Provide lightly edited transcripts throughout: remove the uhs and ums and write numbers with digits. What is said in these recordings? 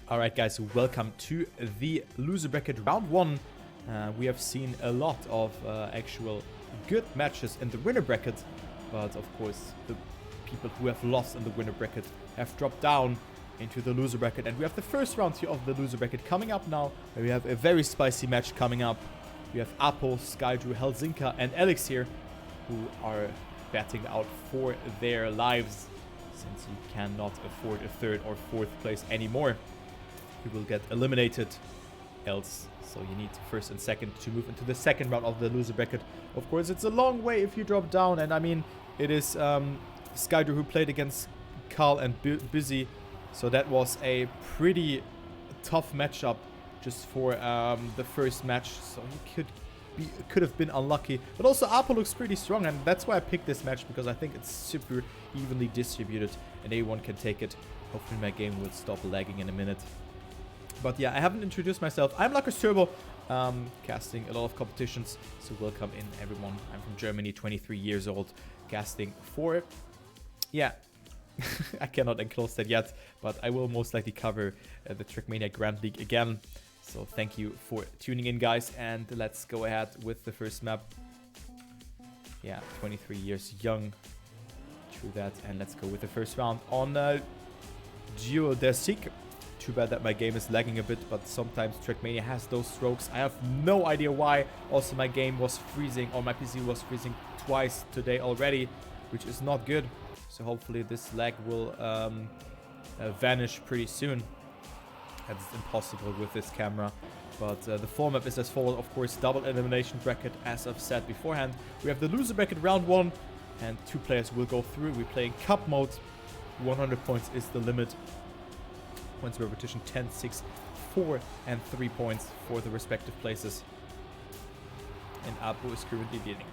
Alright guys, welcome to the loser bracket round 1. We have seen a lot of actual good matches in the winner bracket, but of course the people who have lost in the winner bracket have dropped down into the loser bracket, and we have the first round here of the loser bracket coming up now. We have a very spicy match coming up. We have Apo, Skydruw, Helzinka and Elix'iR who are batting out for their lives, since you cannot afford a third or fourth place anymore. You will get eliminated else, so you need first and second to move into the second round of the loser bracket. Of course, it's a long way if you drop down, and I mean, it is Skydruw who played against Carl and Busy, so that was a pretty tough matchup just for the first match, so he could have been unlucky. But also Apo looks pretty strong, and that's why I picked this match, because I think it's super evenly distributed and anyone can take it. Hopefully my game will stop lagging in a minute. But yeah, I haven't introduced myself. I'm LuckersTurbo, casting a lot of competitions, so welcome in everyone. I'm from Germany, 23 years old, casting for, yeah, I cannot enclose that yet, but I will most likely cover the Trackmania Grand League again. So thank you for tuning in, guys, and let's go ahead with the first map. Yeah, 23 years young, true that, and let's go with the first round on Duo der Sieg. Too bad that my game is lagging a bit, but sometimes Trackmania has those strokes. I have no idea why. Also, my game was freezing, or my PC was freezing twice today already, which is not good. So hopefully this lag will vanish pretty soon. That's impossible with this camera. But the format is as follows, of course, double elimination bracket, as I've said beforehand. We have the loser bracket round 1, and 2 players will go through. We're playing cup mode. 100 points is the limit. Points repetition 10, 6, 4 and 3 points for the respective places. And Apo is currently leading.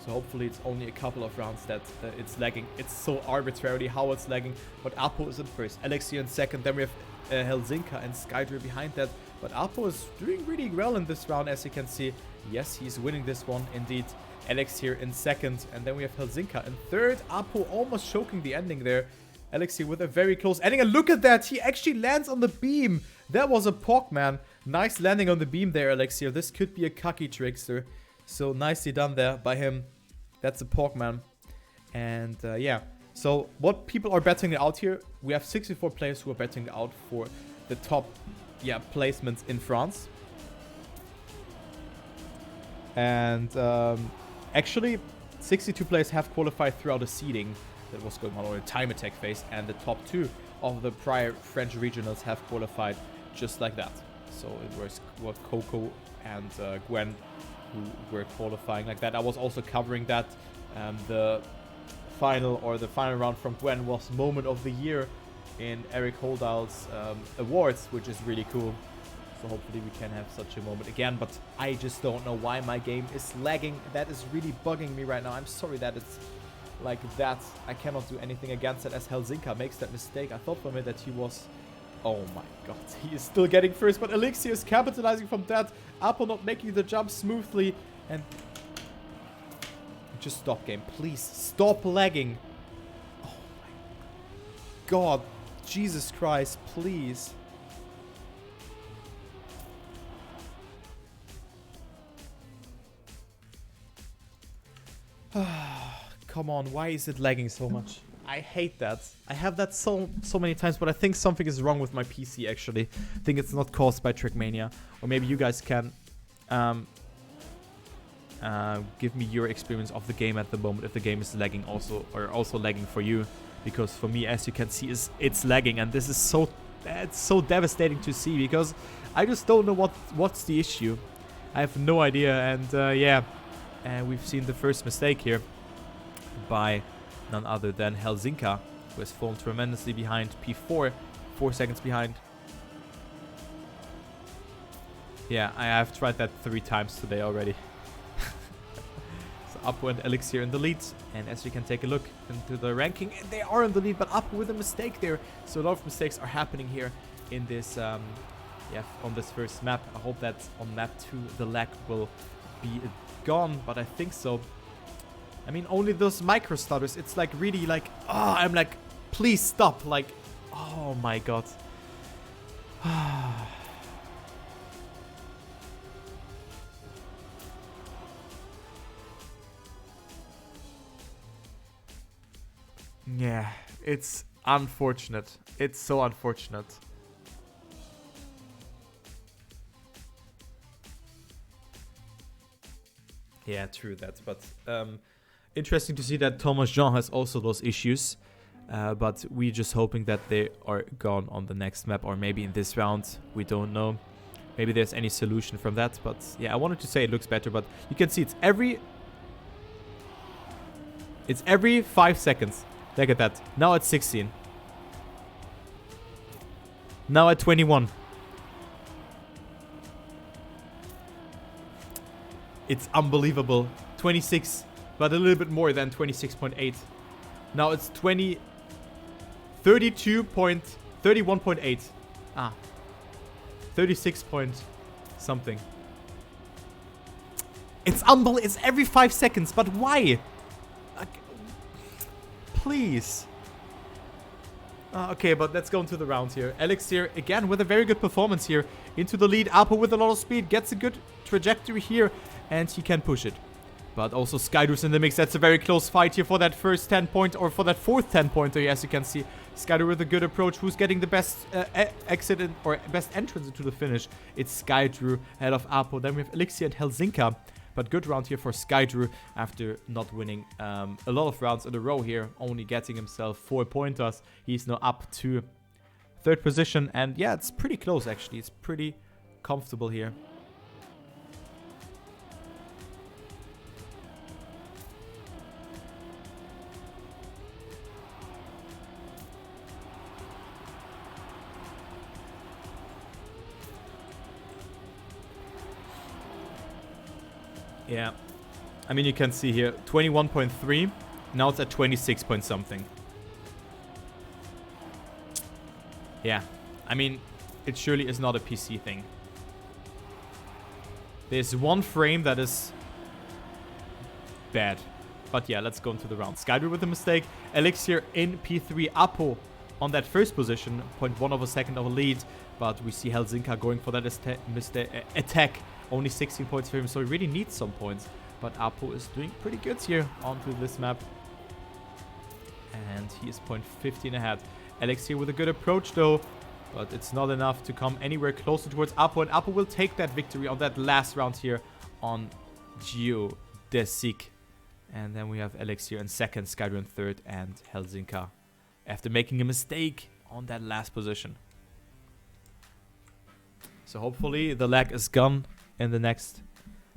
So hopefully it's only a couple of rounds that it's lagging. It's so arbitrary how it's lagging. But Apo is in first, Elix'iR in second. Then we have Helzinka and Skydruw behind that. But Apo is doing really well in this round, as you can see. Yes, he's winning this one indeed. Elix'iR in second. And then we have Helzinka in third. Apo almost choking the ending there. Elix'iR with a very close ending, and look at that, he actually lands on the beam. That was a pork, man. Nice landing on the beam there, Elix'iR. This could be a cocky trickster, so nicely done there by him. That's a pork, man. And yeah, so what people are betting out here, we have 64 players who are betting out for the top placements in France. And actually 62 players have qualified throughout the seeding that was going on, or a time attack phase, and the top 2 of the prior French regionals have qualified just like that. So it was Coco and Gwen who were qualifying like that. I was also covering that. The final round from Gwen was Moment of the Year in Eric Holdal's awards, which is really cool. So hopefully we can have such a moment again, but I just don't know why my game is lagging. That is really bugging me right now. I'm sorry that it's like that. I cannot do anything against it, as Helzinka makes that mistake. I thought for a minute that he was... Oh my god, he is still getting first, but Elix'iR is capitalizing from that. Apo not making the jump smoothly, and... Just stop, game. Please, stop lagging. Oh my god. Jesus Christ, please. Come on, why is it lagging so much? I hate that. I have that so many times, but I think something is wrong with my PC, actually. I think it's not caused by Trackmania. Or maybe you guys can give me your experience of the game at the moment, if the game is lagging also, or also lagging for you. Because for me, as you can see, it's lagging, and this is so devastating to see, because I just don't know what's the issue. I have no idea, and yeah. And we've seen the first mistake here by none other than Helzinka, who has fallen tremendously behind P4, 4 seconds behind. Yeah, I have tried that 3 times today already. So Apo and Elix'iR in the lead, and as you can take a look into the ranking, they are in the lead, but Apo with a mistake there. So a lot of mistakes are happening here in this, on this first map. I hope that on map 2 the lag will be gone, but I think so. I mean, only those micro stutters, it's like really like, I'm like, please stop, like, oh my god. Yeah, it's unfortunate. It's so unfortunate. Yeah, true that. But interesting to see that Thomas Jean has also those issues. But we're just hoping that they are gone on the next map or maybe in this round. We don't know. Maybe there's any solution from that. But yeah, I wanted to say it looks better. But you can see it's every 5 seconds. Look at that. Now at 16. Now at 21. It's unbelievable. 26, but a little bit more than 26.8. Now it's 31.8. 36 point something. It's unbelievable. It's every 5 seconds, but why? Please. Okay, but let's go into the round here. Elix'iR, again, with a very good performance here. Into the lead. Apo with a lot of speed. Gets a good trajectory here. And he can push it. But also Skydrew's in the mix. That's a very close fight here for that first 10 point. Or for that fourth 10 pointer. As you can see. Skydruw with a good approach. Who's getting the best exit or best entrance into the finish? It's Skydruw ahead of Apo. Then we have Elix'iR and Helzinka. But good round here for Skydruw after not winning a lot of rounds in a row here. Only getting himself 4 pointers. He's now up to 3rd position. And yeah, it's pretty close actually. It's pretty comfortable here. Yeah, I mean, you can see here, 21.3. Now it's at 26 point something. Yeah, I mean, it surely is not a PC thing. There's one frame that is bad. But yeah, let's go into the round. Skydruw with a mistake. Elix'iR in P3. Apo on that first position. 0.1 of a second of a lead. But we see Helzinka going for that attack. Only 16 points for him, so he really needs some points. But Apo is doing pretty good here onto this map. And he is 0.15 ahead. Elix'iR with a good approach though. But it's not enough to come anywhere closer towards Apo. And Apo will take that victory on that last round here on Geodesic. And then we have Elix'iR in 2nd, Skydruw in 3rd, and Helzinka after making a mistake on that last position. So hopefully the lag is gone in the next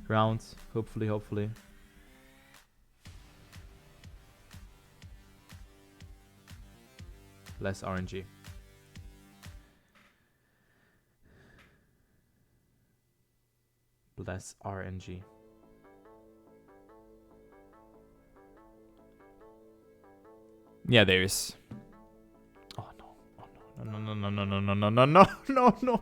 round. Hopefully. Less RNG. Less RNG. Yeah, there is. Oh no. Oh no.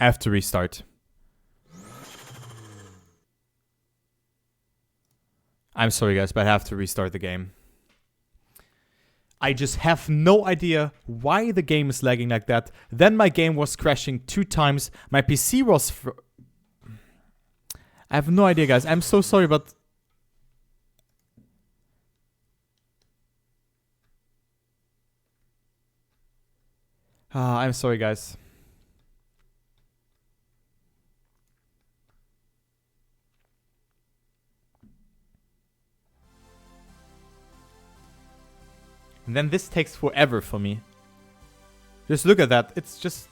I have to restart. I'm sorry guys, but I have to restart the game. I just have no idea why the game is lagging like that. Then my game was crashing 2 times. My PC was... I have no idea guys. I'm so sorry, but... I'm sorry guys. And then this takes forever for me. Just look at that. It's just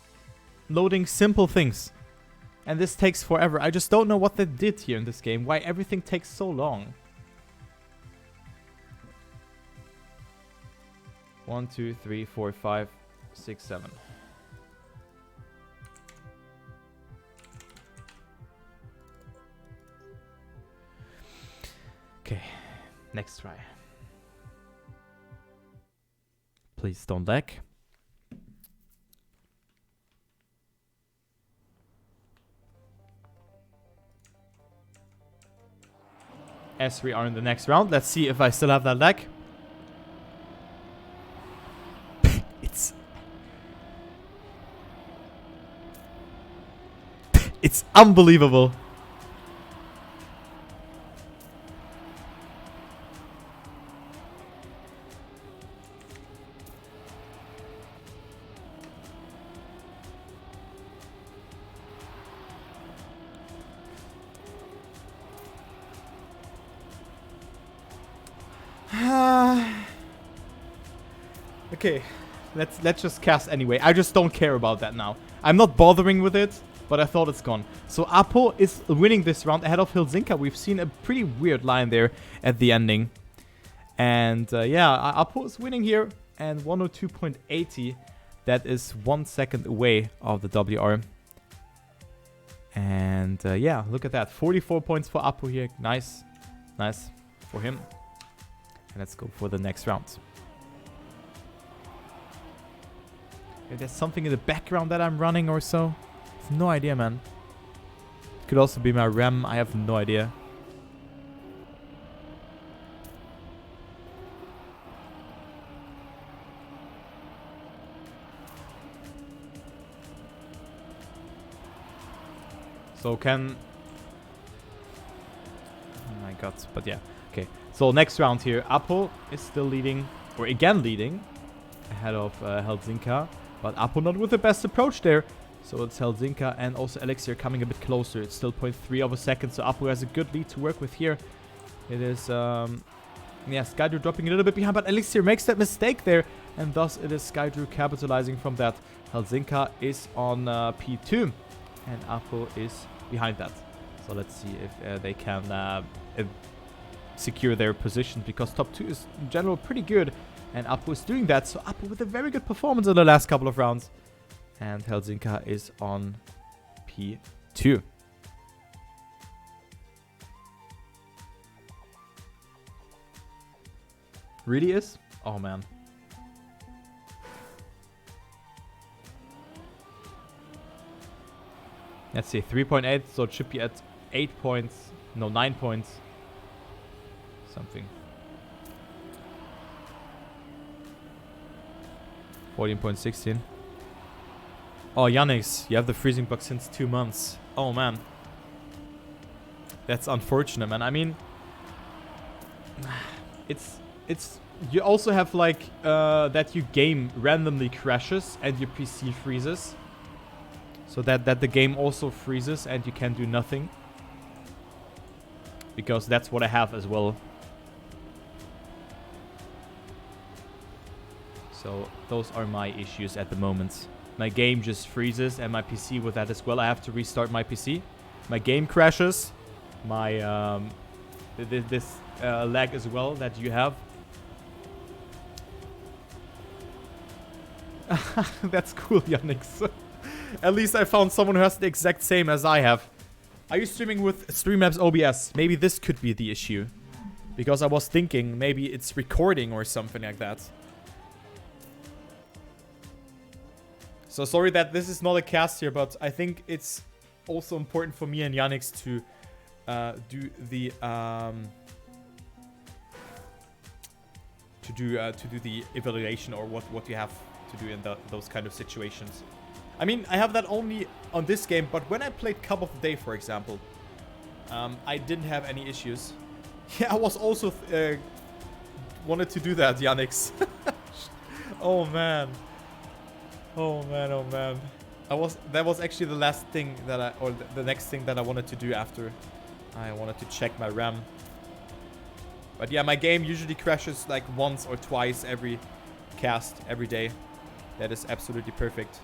loading simple things. And this takes forever. I just don't know what they did here in this game. Why everything takes so long. 1, 2, 3, 4, 5, 6, 7. Okay, next try. Please don't lag. As we are in the next round, let's see if I still have that lag. It's unbelievable. Okay, let's just cast anyway. I just don't care about that now. I'm not bothering with it, but I thought it's gone. So Apo is winning this round ahead of Helzinka. We've seen a pretty weird line there at the ending. And yeah, Apo is winning here. And 102.80. That is 1 second away of the WR. And yeah, look at that. 44 points for Apo here. Nice. Nice for him. And let's go for the next round. If there's something in the background that I'm running or so. I have no idea, man. Could also be my RAM. I have no idea. So can... Oh my god. But yeah. Okay. So next round here. Apo is still leading. Or again leading. Ahead of Helzinka. But Apo not with the best approach there. So it's Helzinka and also Elix'iR coming a bit closer. It's still 0.3 of a second. So Apo has a good lead to work with here. It is, yeah, Skydruw dropping a little bit behind. But Elix'iR makes that mistake there. And thus it is Skydruw capitalizing from that. Helzinka is on P2. And Apo is behind that. So let's see if they can secure their position. Because top 2 is in general pretty good. And Apo is doing that. So Apo with a very good performance in the last couple of rounds. And Helzinka is on P2. Really is? Oh, man. Let's see. 3.8. So it should be at 8 points. No, 9 points. Something. 14.16. Oh, Yannick, you have the freezing bug since 2 months. Oh, man. That's unfortunate, man. I mean, it's you also have like that your game randomly crashes and your PC freezes. So that the game also freezes and you can do nothing. Because that's what I have as well. So those are my issues at the moment. My game just freezes and my PC with that as well. I have to restart my PC. My game crashes. My this lag as well that you have. That's cool, Yannick. At least I found someone who has the exact same as I have. Are you streaming with Streamlabs OBS? Maybe this could be the issue. Because I was thinking maybe it's recording or something like that. So sorry that this is not a cast here, but I think it's also important for me and Yannick to do the to do the evaluation or what you have to do in those kind of situations. I mean, I have that only on this game, but when I played Cup of the Day, for example, I didn't have any issues. Yeah, I was also wanted to do that, Yannick. Oh man. Oh man, oh man. That was actually the last thing that or the next thing that I wanted to do after I wanted to check my RAM. But yeah, my game usually crashes like once or twice every cast, every day. That is absolutely perfect.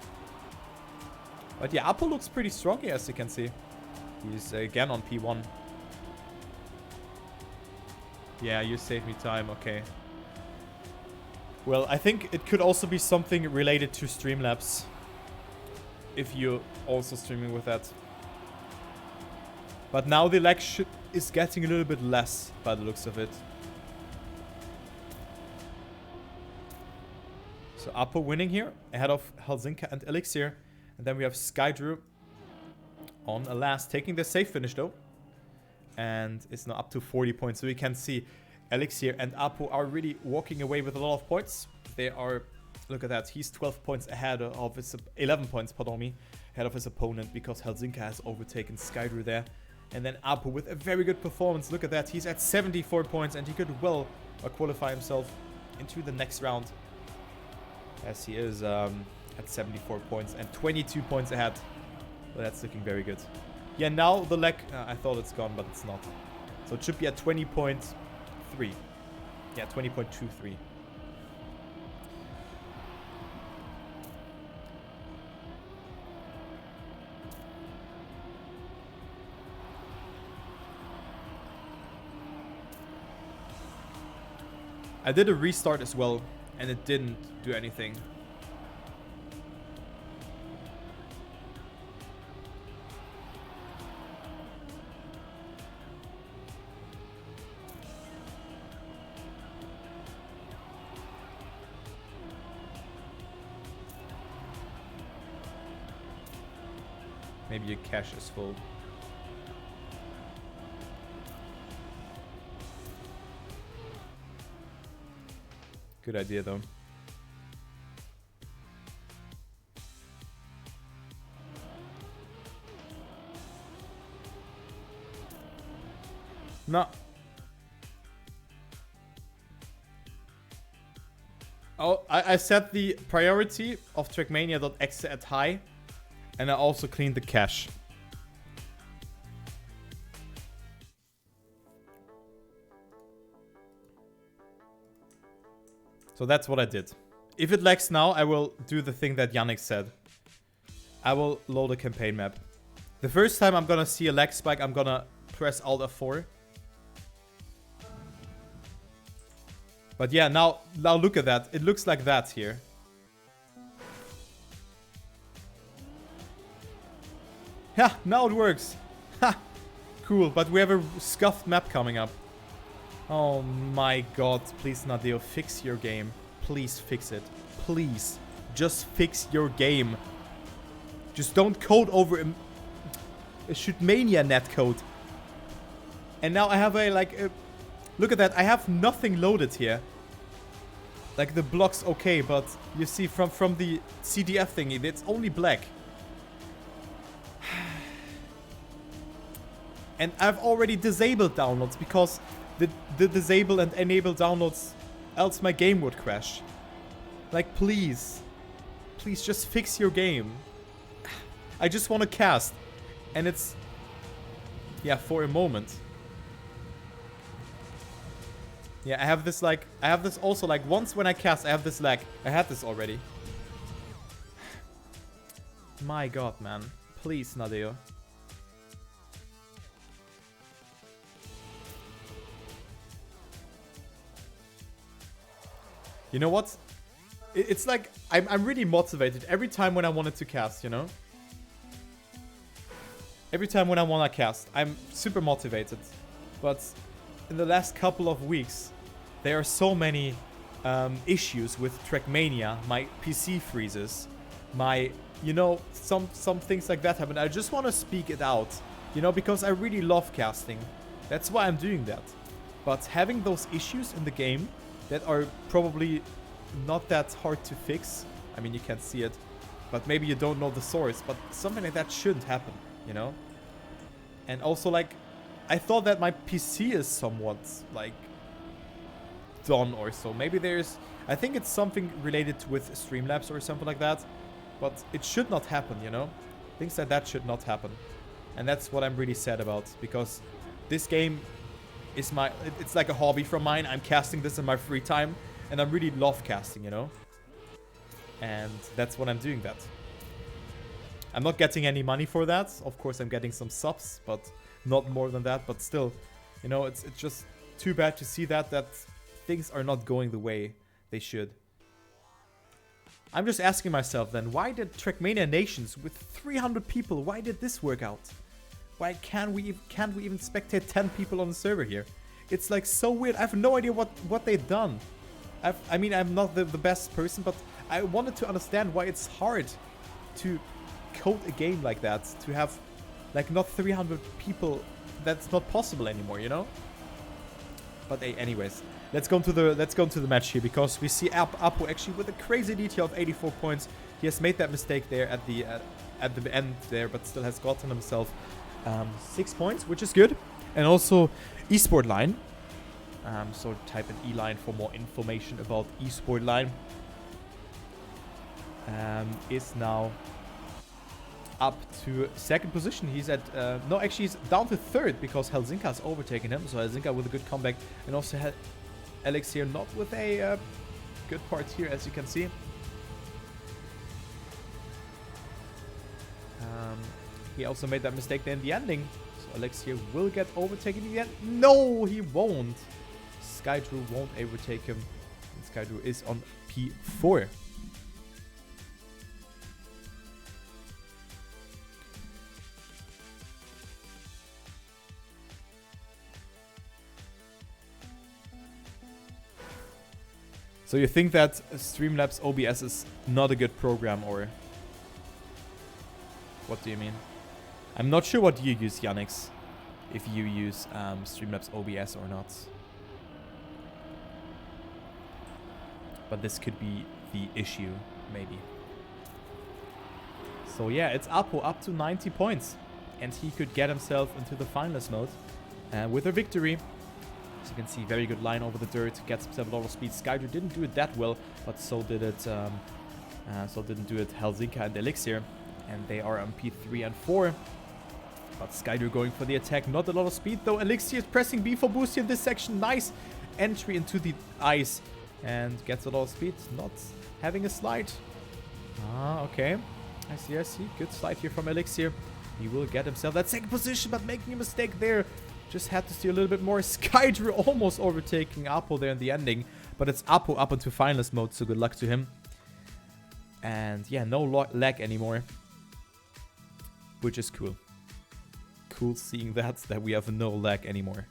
But yeah, Apo looks pretty strong here, as you can see. He's again on P1. Yeah, you saved me time, okay. Well, I think it could also be something related to Streamlabs. If you're also streaming with that. But now the lag is getting a little bit less by the looks of it. So Apo winning here, ahead of Helzinka and Elix'iR. And then we have Skydruw on a last, taking the safe finish though. And it's now up to 40 points. So we can see Elix'iR and Apo are really walking away with a lot of points. They are, look at that, he's 12 points ahead of his, 11 points, pardon me, ahead of his opponent because Helzinka has overtaken Skydruw there. And then Apo with a very good performance. Look at that, he's at 74 points and he could well qualify himself into the next round. As he is at 74 points and 22 points ahead. Well, that's looking very good. Yeah, now the lag, I thought it's gone, but it's not. So it should be at 20.3. Yeah, 20.23. I did a restart as well, and it didn't do anything. Maybe your cache is full. Good idea though. No. Oh, I set the priority of Trackmania.exe at high. And I also cleaned the cache. So that's what I did. If it lags now, I will do the thing that Yannick said. I will load a campaign map. The first time I'm gonna see a lag spike, I'm gonna press Alt F4. But yeah, now look at that. It looks like that here. Yeah, now it works. Ha! Cool, but we have a scuffed map coming up. Oh my god, please Nadeo, fix your game. Please fix it. Please. Just fix your game. Just don't code over a Shootmania netcode. And now I have look at that, I have nothing loaded here. Like the block's okay, but you see from the CDF thingy, it's only black. And I've already disabled downloads because the disable and enable downloads, else my game would crash. Like, please. Please just fix your game. I just want to cast. And it's... yeah, for a moment. Yeah, I have this also once when I cast, I have this lag. I had this already. My god, man. Please, Nadeo. You know what? It's like, I'm really motivated every time when I wanted to cast, you know? Every time when I want to cast, I'm super motivated. But in the last couple of weeks, there are so many issues with Trackmania. My PC freezes. My, you know, some things like that happen. I just want to speak it out, you know, because I really love casting. That's why I'm doing that. But having those issues in the game that are probably not that hard to fix. I mean, you can't see it, but maybe you don't know the source, but something like that shouldn't happen, you know? And also, like, I thought that my PC is somewhat, like, done or so. Maybe there's... I think it's something related with Streamlabs or something like that, but it should not happen, you know? Things like that should not happen. And that's what I'm really sad about, because this game is it's like a hobby from mine. I'm casting this in my free time, and I really love casting, you know? And that's what I'm doing that. I'm not getting any money for that. Of course, I'm getting some subs, but not more than that. But still, you know, it's just too bad to see that things are not going the way they should. I'm just asking myself then, why did Trackmania Nations with 300 people, why did this work out? Why can't we even spectate 10 people on the server here? It's like so weird. I have no idea what they've done. I mean, I'm not the best person, but I wanted to understand why it's hard to code a game like that, to have like not 300 people. That's not possible anymore, you know. But hey, anyways, let's go to the match here, because we see Apo actually with a crazy detail of 84 points. He has made that mistake there at the end there, but still has gotten himself 6 points, which is good. And also eSport line. So type in E-line for more information about eSport line. Is now up to second position. He's at no, actually he's down to third because Helzinka has overtaken him. So Helzinka with a good comeback, and also Elix'iR not with a good part here, as you can see. He also made that mistake there in the ending. So Elix'iR will get overtaken in the end. No, he won't. Skydruw won't overtake him. And Skydruw is on P4. So you think that Streamlabs OBS is not a good program, or what do you mean? I'm not sure what you use, Yannick, if you use Streamlabs OBS or not. But this could be the issue, maybe. So yeah, it's Apo up to 90 points. And he could get himself into the finalist mode with a victory. As you can see, very good line over the dirt, gets himself a lot of speed. Skydruw didn't do it that well, but so didn't do it Helzinka and Elix'iR. And they are on P3 and 4. But Skydruw going for the attack, not a lot of speed though. Elix'iR is pressing B for boost here in this section. Nice entry into the ice. And gets a lot of speed, not having a slide. Ah, okay. I see. Good slide here from Elix'iR. He will get himself that second position, but making a mistake there. Just had to steer a little bit more. Skydruw almost overtaking Apo there in the ending. But it's Apo up into finalist mode, so good luck to him. And yeah, no lag anymore. Which is cool. Cool seeing that we have no lag anymore.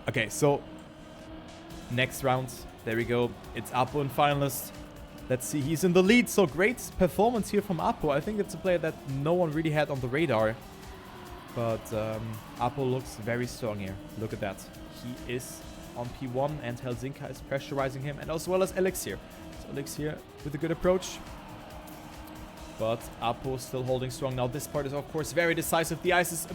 Okay, so next round, there we go. It's Apo in finalist. Let's see, he's in the lead, so great performance here from Apo. I think it's a player that no one really had on the radar. But Apo looks very strong here. Look at that. He is on P1 and Helzinka is pressurizing him, and as well as Elix'iR. So Elix'iR with a good approach. But Apo still holding strong. Now this part is of course very decisive. The ice is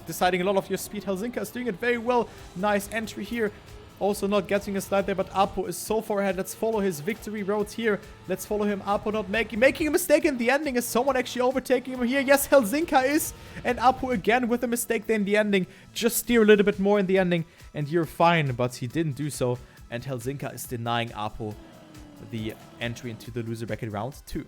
deciding a lot of your speed. Helzinka is doing it very well. Nice entry here. Also not getting a slide there, but Apo is so far ahead. Let's follow his victory road here. Let's follow him. Apo not making a mistake in the ending. Is someone actually overtaking him here? Yes, Helzinka is. And Apo again with a mistake there in the ending. Just steer a little bit more in the ending and you're fine. But he didn't do so. And Helzinka is denying Apo the entry into the loser bracket round 2.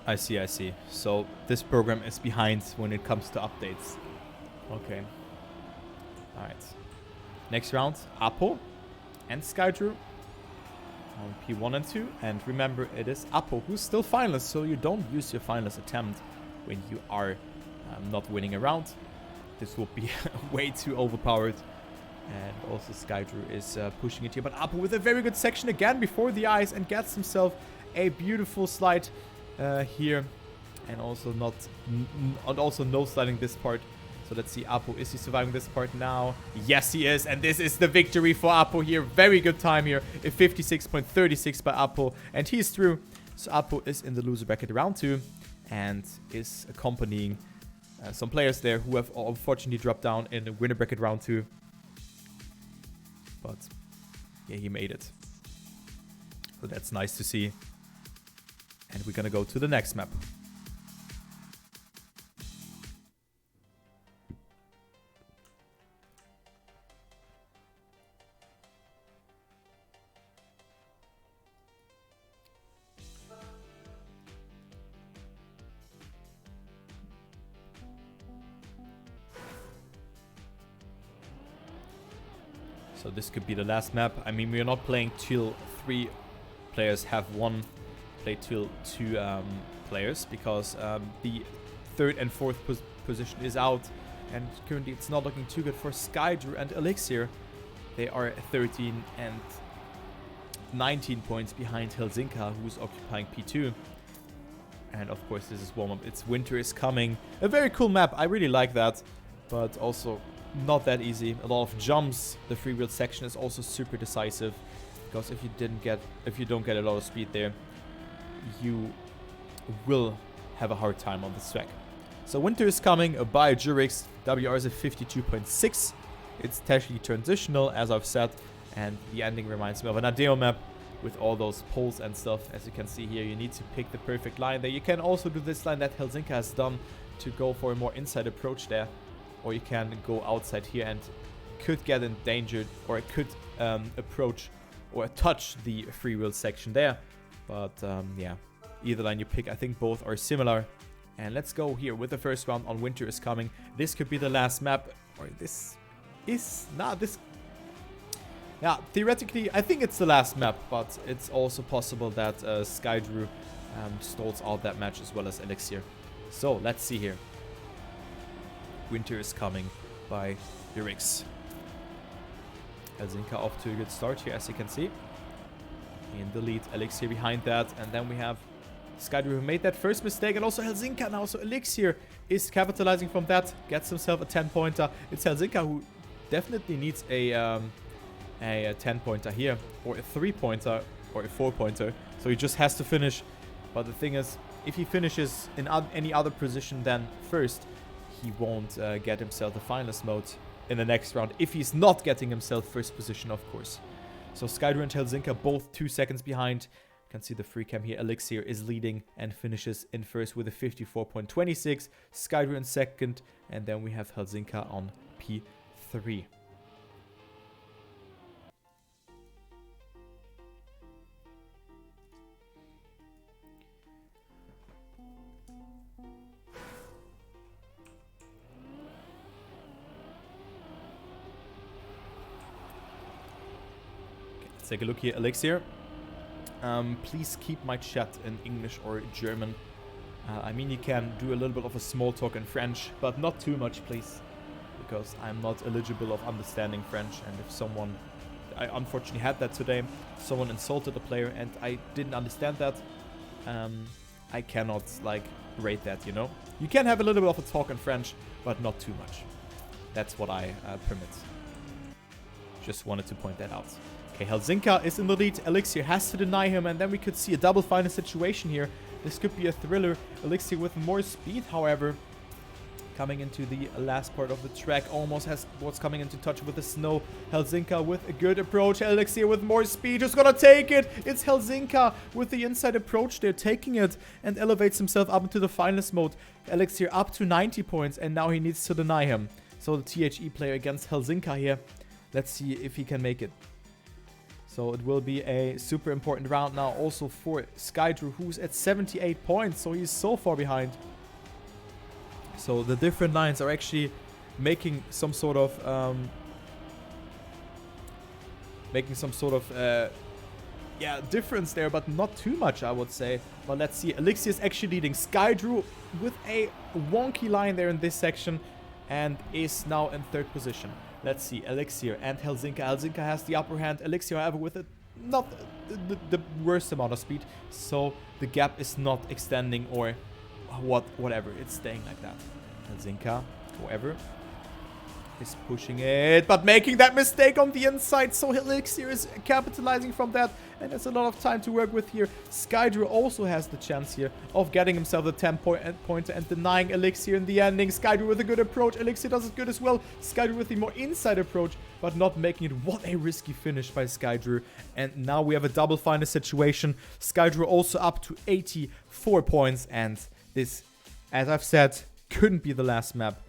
I see. So this program is behind when it comes to updates. Okay. Alright. Next round, Apo and Skydruw on P1 and 2. And remember, it is Apo who's still finalist, so you don't use your finalist attempt when you are not winning a round. This will be way too overpowered. And also Skydruw is pushing it here. But Apo with a very good section again before the eyes and gets himself a beautiful slide here. And also no sliding this part. So let's see, Apo, is he surviving this part now? Yes, he is. And this is the victory for Apo here. Very good time here. A 56.36 by Apo. And he's through. So Apo is in the loser bracket round 2 and is accompanying some players there who have unfortunately dropped down in the winner bracket round 2. But yeah, he made it. So that's nice to see. And we're gonna go to the next map. So this could be the last map. I mean, we're not playing till 3 players have won. Play till 2 players because the 3rd and 4th position is out. And currently it's not looking too good for Skydruw and Elix'iR. They are 13 and 19 points behind Helzinka, who's occupying P2. And of course this is warm-up. It's Winter is Coming. A very cool map. I really like that. But also not that easy. A lot of jumps. The free-wheel section is also super decisive, because if you don't get a lot of speed there, you will have a hard time on this track. So Winter is Coming by Jurix. WR is at 52.6. It's technically transitional, as I've said, and the ending reminds me of an Adeo map with all those poles and stuff. As you can see here, you need to pick the perfect line there. You can also do this line that Helzinka has done to go for a more inside approach there. Or you can go outside here and could get endangered, or it could approach or touch the free-wheel section there. But yeah, either line you pick, I think both are similar. And let's go here with the first round on Winter is Coming. This could be the last map, or this is not this. Yeah, theoretically, I think it's the last map, but it's also possible that Skydruw stalls out that match as well as Elix'iR. So let's see here. Winter is Coming by Jurix. Helzinka off to a good start here, as you can see. In the lead, Elix'iR behind that. And then we have Skydruw, who made that first mistake. And also Helzinka now. So Elix'iR is capitalizing from that. Gets himself a 10-pointer. It's Helzinka who definitely needs a 10-pointer here. Or a 3-pointer. Or a 4-pointer. So he just has to finish. But the thing is, if he finishes in any other position than first, he won't get himself the finalist mode in the next round. If he's not getting himself first position, of course. So Skydruw and Helzinka both 2 seconds behind. You can see the free cam here. Elix'iR is leading and finishes in first with a 54.26. Skydruw in second. And then we have Helzinka on P3. Take a look here, Elix'iR. Please keep my chat in English or German. I mean, you can do a little bit of a small talk in French, but not too much, please. Because I'm not eligible of understanding French. And if someone... I unfortunately had that today. Someone insulted a player and I didn't understand that. I cannot, like, rate that, you know? You can have a little bit of a talk in French, but not too much. That's what I permit. Just wanted to point that out. Okay, Helzinka is in the lead. Elix'iR has to deny him, and then we could see a double final situation here. This could be a thriller. Elix'iR with more speed, however, coming into the last part of the track. Almost was coming into touch with the snow. Helzinka with a good approach. Elix'iR with more speed. Just gonna take it. It's Helzinka with the inside approach there, taking it and elevates himself up into the finalist mode. Elix'iR up to 90 points, and now he needs to deny him. So the THE player against Helzinka here. Let's see if he can make it. So it will be a super important round now also for Skydruw, who's at 78 points. So he's so far behind. So the different lines are actually making some sort of difference there, but not too much, I would say. But let's see. Elix'iR is actually leading Skydruw with a wonky line there in this section and is now in 3rd position. Let's see, Elix'iR and Helzinka. Helzinka has the upper hand. Elix'iR, however, with not the worst amount of speed. So the gap is not extending or whatever. It's staying like that. Helzinka, however, is pushing it, but making that mistake on the inside. So Elix'iR is capitalizing from that, and there's a lot of time to work with here. Skydruw also has the chance here of getting himself the 10-pointer and denying Elix'iR in the ending. Skydruw with a good approach. Elix'iR does it good as well. Skydruw with the more inside approach, but not making it. What a risky finish by Skydruw. And now we have a double final situation. Skydruw also up to 84 points, and this, as I've said, couldn't be the last map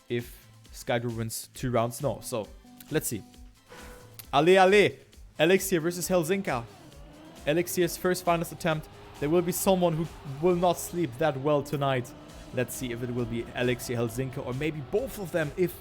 if Skydruw wins 2 rounds. No, so let's see. Ale. Elix'iR versus Helzinka. Elix'iR's first finals attempt. There will be someone who will not sleep that well tonight. Let's see if it will be Elix'iR, Helzinka, or maybe both of them if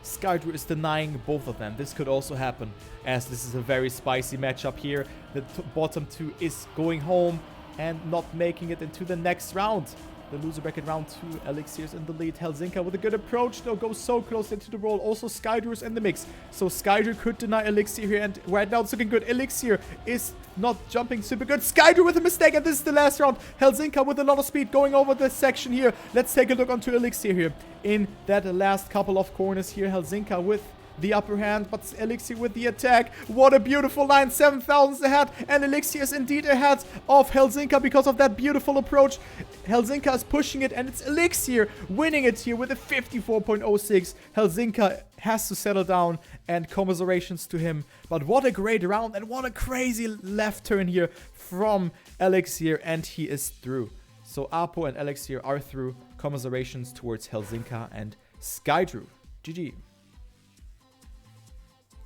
Skydruw is denying both of them. This could also happen, as this is a very spicy matchup here. The bottom 2 is going home and not making it into the next round. The loser bracket round 2, Elix'iR's in the lead. Helzinka with a good approach, though, goes so close into the roll. Also, Skydruw's in the mix. So Skydruw could deny Elix'iR here, and right now it's looking good. Elix'iR is not jumping super good. Skydruw with a mistake, and this is the last round. Helzinka with a lot of speed going over this section here. Let's take a look onto Elix'iR here. In that last couple of corners here, Helzinka with the upper hand, but Elix'iR with the attack. What a beautiful line. 7,000 ahead, and Elix'iR is indeed ahead of Helzinka because of that beautiful approach. Helzinka is pushing it, and it's Elix'iR winning it here with a 54.06. Helzinka has to settle down, and commiserations to him. But what a great round, and what a crazy left turn here from Elix'iR, and he is through. So Apo and Elix'iR are through. Commiserations towards Helzinka and Skydruw. GG.